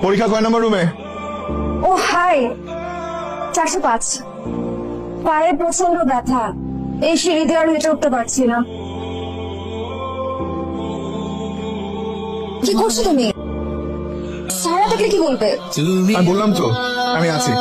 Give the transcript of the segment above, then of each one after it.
পরীক্ষা কয় নম্বর রুমে? ও হাই, 405। পায়ে প্রচন্ড ব্যথা, এই সিঁড়ি দিয়ে আর হেঁটে উঠতে পারছি না। কি করছো তুমি? সারা দেখলে কি বলবে? আমি বললাম তো আমি আছি।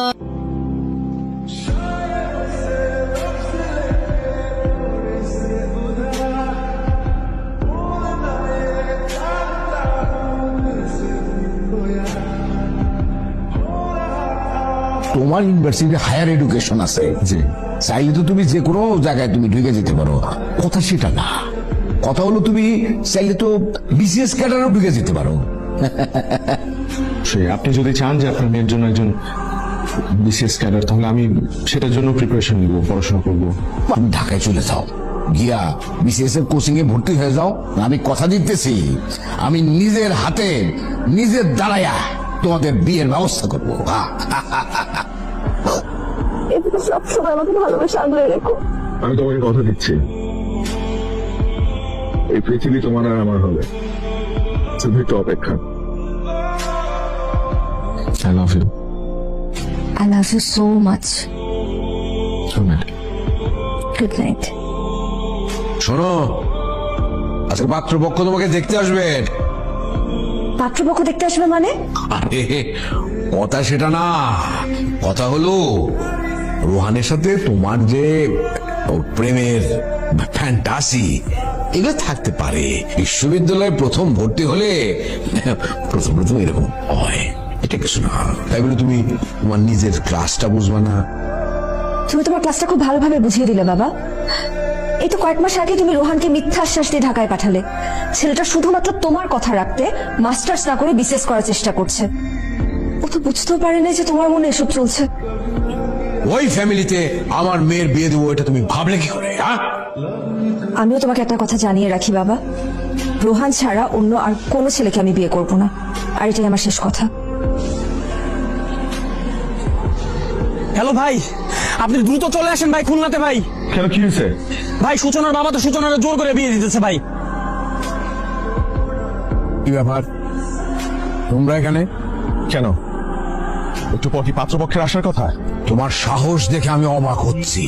তোমার ইউনিভার্সিটি হায়ার এডুকেশন আছে, জি। চাইলে তো তুমি যে কোনো জায়গায় তুমি ঢুকে যেতে পারো, কথা সেটা না। কথা হলো তুমি চাইলে তো বিসিএস ক্যাডারও ঢুকে যেতে পারো। সে আপনি যদি চান যে আপনার মেয়ের জন্য একজন বিসিএস ক্যাডার, তাহলে আমি সেটার জন্য প্রিপারেশন নিব, পড়াশোনা করবো। তুমি ঢাকায় চলে যাও, গিয়া বিসিএস এর কোচিং এ ভর্তি হয়ে যাও। আমি কথা দিতেছি, আমি নিজের হাতে নিজের দাঁড়ায়া তোমাদের বিয়ের ব্যবস্থা করবো। এদিকে সবসময় আমাকে ভালোবেসে আগলে রেখো। আমি তোমাকে কথা দিচ্ছি, এই পৃথিবী তোমার আর আমার হবে, তুমি একটু অপেক্ষা। I love you. I love you so much. Good night. Good night. শোনো, আজকে পাত্রপক্ষ তোমাকে দেখতে আসবে। পাত্রপক্ষ দেখতে আসবে মানে? আরে কথা সেটা না, কথা হলো রোহানের সাথে তোমার যে প্রেমের ফ্যান্টাসি এগুলো থাকতে পারে। বিশ্ববিদ্যালয়ে প্রথম ভর্তি হলে প্রথম প্রথম এরকম হয়, এটা কিছু না। তাই বলে তুমি তোমার নিজের ক্লাসটা বুঝবা না? তুমি তোমার ক্লাসটা খুব ভালোভাবে বুঝিয়ে দিলে বাবা। এই তো কয়েক মাস আগে তুমি রোহানকে মিথ্যা আশ্বাস দিয়ে ঢাকায় পাঠালে। ছেলেটা শুধুমাত্র তোমার কথা রাখতে মাস্টার্স না করে বিসিএস করার চেষ্টা করছে। ও তো বুঝতেও পারে না যে তোমার মনে এসব চলছে। ওই ফ্যামিলিতে আমার মেয়ের বিয়ে দেবো, এটা তুমি ভাবলে কি করে? আমিও তোমাকে একটা কথা জানিয়ে রাখি বাবা, রোহান ছাড়া অন্য আর কোনো ছেলেকে আমি বিয়ে করব না, আর এটাই আমার শেষ কথা। হ্যালো ভাই, আপনি দ্রুত চলে আসেন ভাই খুলনাতে। ভাই কেন, কি হয়েছে? ভাই সূচনার বাবা তো সূচনার জোর করে বিয়ে দিতেছে ভাই। কি ব্যাপার, তোমরা এখানে কেন, একটু পর কি পাত্রপক্ষের আসার কথা? তোমার সাহস দেখে আমি অবাক হচ্ছি।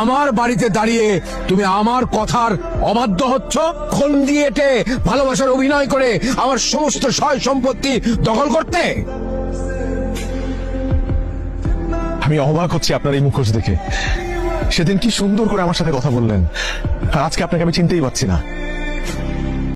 আমার বাড়িতে দাঁড়িয়ে তুমি আমার কথার অবাধ্য হচ্ছ। খুন দিয়ে এঁটে ভালোবাসার অভিনয় করে আমার সমস্ত সয় সম্পত্তি দখল করতে। আমি অবাক হচ্ছি আপনার এই মুখোশ দেখে। সেদিন কি সুন্দর করে আমার সাথে কথা বললেন, আর আজকে আপনাকে আমি চিনতেই পারছি না।